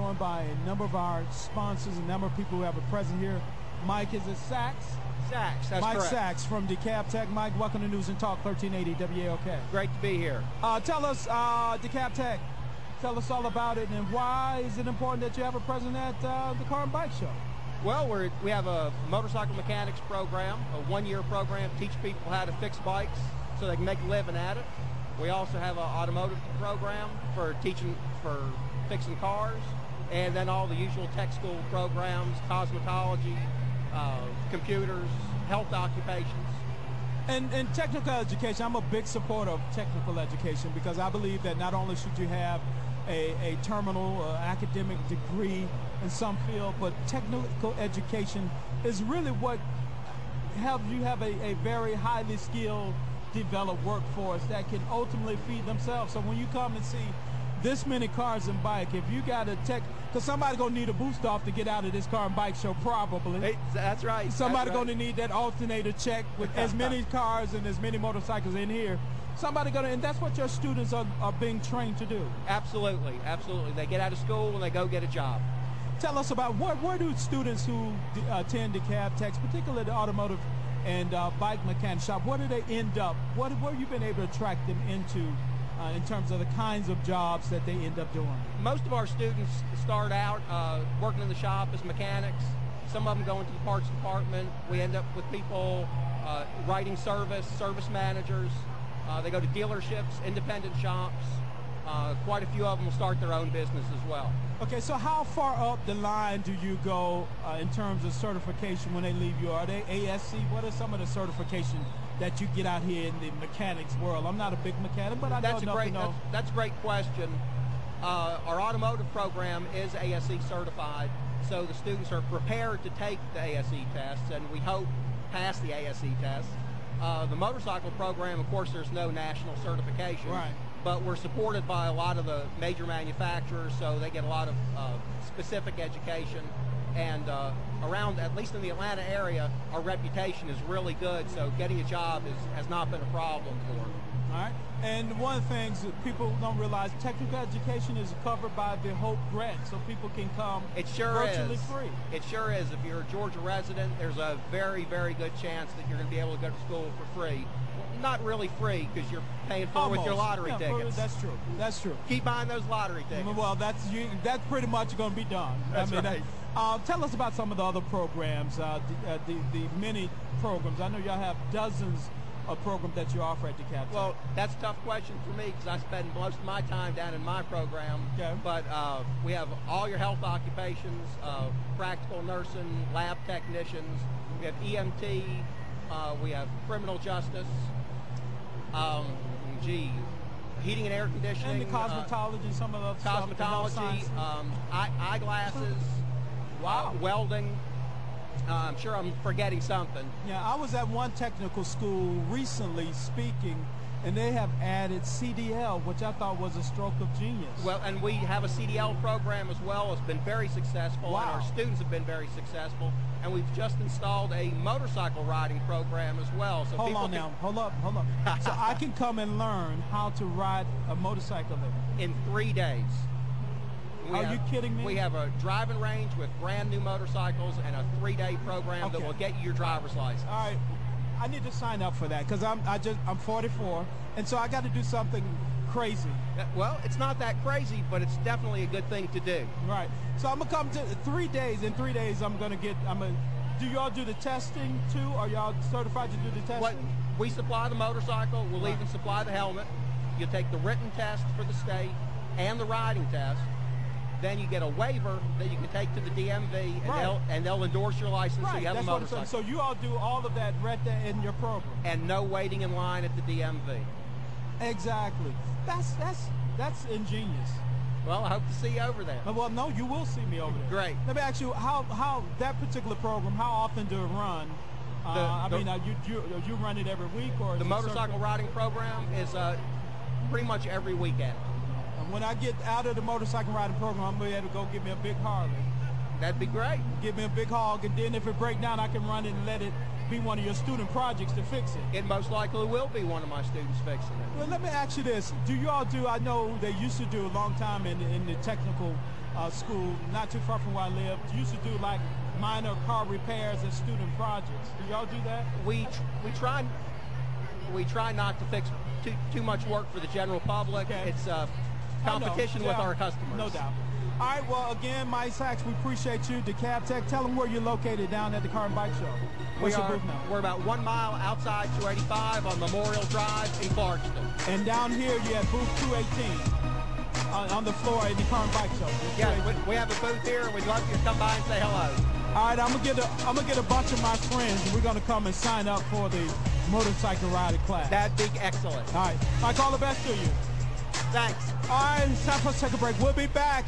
joined by a number of our sponsors, a number of people who have a present here. Mike, is it Sachs? Sachs, that's Mike correct. Sachs from DeKalb Tech. Mike, welcome to News and Talk 1380 WAOK. Great to be here. Tell us, DeKalb Tech, tell us all about it, and why is it important that you have a present at the Car and Bike Show? Well, we have a motorcycle mechanics program, a one-year program, teach people how to fix bikes so they can make a living at it. We also have an automotive program for fixing cars, and then all the usual tech school programs, cosmetology, computers, health occupations. And technical education, I'm a big supporter of technical education because I believe that not only should you have a terminal academic degree in some field, but technical education is really what helps you have a very highly skilled, developed workforce that can ultimately feed themselves. So when you come and see this many cars and bike, if you got a tech, because somebody's going to need a boost off to get out of this car and bike show probably. Hey, that's right. Somebody's going to need that alternator check with as many cars and as many motorcycles in here. Somebody going to, and that's what your students are being trained to do. Absolutely, absolutely. They get out of school and they go get a job. Tell us about where do students who attend DeKalb Tech, particularly the automotive and bike mechanic shop, where do they end up? Where have you been able to attract them into in terms of the kinds of jobs that they end up doing? Most of our students start out working in the shop as mechanics. Some of them go into the parts department. We end up with people writing service managers. They go to dealerships, independent shops. Quite a few of them will start their own business as well. Okay, so how far up the line do you go in terms of certification when they leave you? Are they ASC? What are some of the certification that you get out here in the mechanics world? I'm not a big mechanic, but I know enough to know. That's a great question. Our automotive program is ASC certified, so the students are prepared to take the ASE tests, and we hope pass the ASE tests. The motorcycle program, of course, there's no national certification. Right. But we're supported by a lot of the major manufacturers, so they get a lot of specific education. And around, at least in the Atlanta area, our reputation is really good, so getting a job has not been a problem for them. All right. And one of the things that people don't realize, technical education is covered by the HOPE grant, so people can come virtually free. It sure is. If you're a Georgia resident, there's a very, very good chance that you're going to be able to go to school for free. Not really free, because you're paying for it with your lottery tickets. That's true. That's true. Keep buying those lottery tickets. Well, that's pretty much going to be done. That's right. Tell us about some of the other programs, the many programs. I know y'all have dozens of programs that you offer at DeKalb Tech. Well, that's a tough question for me because I spend most of my time down in my program. Okay. But we have all your health occupations, practical nursing, lab technicians. We have EMT. We have criminal justice. Heating and air conditioning. And the cosmetology, some of the cosmetology, eyeglasses. Wow. Welding. I'm sure I'm forgetting something. Yeah, I was at one technical school recently speaking, and they have added CDL, which I thought was a stroke of genius. Well, and we have a CDL program as well. It's been very successful, wow. And our students have been very successful. And we've just installed a motorcycle riding program as well. So hold on now, hold up. So I can come and learn how to ride a motorcycle in 3 days. Are you kidding me? We have a driving range with brand new motorcycles and a 3-day program that will get you your driver's license. All right, I need to sign up for that because I'm 44, and so I got to do something crazy. Well, it's not that crazy, but it's definitely a good thing to do. Right. So I'm gonna come to 3 days. In 3 days, do y'all do the testing too? Are y'all certified to do the testing? We supply the motorcycle. We'll even supply the helmet. You take the written test for the state and the riding test. Then you get a waiver that you can take to the DMV, and they'll endorse your license so you have a motorcycle. So you all do all of that right there in your program. And no waiting in line at the DMV. Exactly. That's ingenious. Well, I hope to see you over there. Well, no, you will see me over there. Great. Let me ask you, how that particular program, how often do it run? You run it every week, or the motorcycle riding program is pretty much every weekend. When I get out of the motorcycle riding program, I'm going to be able to go get me a big Harley. That'd be great. Give me a big hog, and then if it breaks down, I can run it and let it be one of your student projects to fix it. It most likely will be one of my students fixing it. Well, let me ask you this. Do you all do, I know they used to do a long time in the technical school not too far from where I live. Used to do like minor car repairs and student projects. Do y'all do that? We try not to fix too much work for the general public. Okay. It's competition with our customers. No doubt. All right, well, again, Mike Sachs, we appreciate you. DeKalb Tech, tell them where you're located down at the Car and Bike Show. What's your booth number? We're about 1 mile outside 285 on Memorial Drive in Clarkston. And down here, you have booth 218 on the floor in the Car and Bike Show. Yeah, we have a booth here. We'd love you to come by and say hello. All right, I'm gonna get a bunch of my friends, and we're gonna come and sign up for the motorcycle riding class. That'd be excellent. All right, Mike, all the best to you. Thanks. All right, it's time for us to take a break. We'll be back.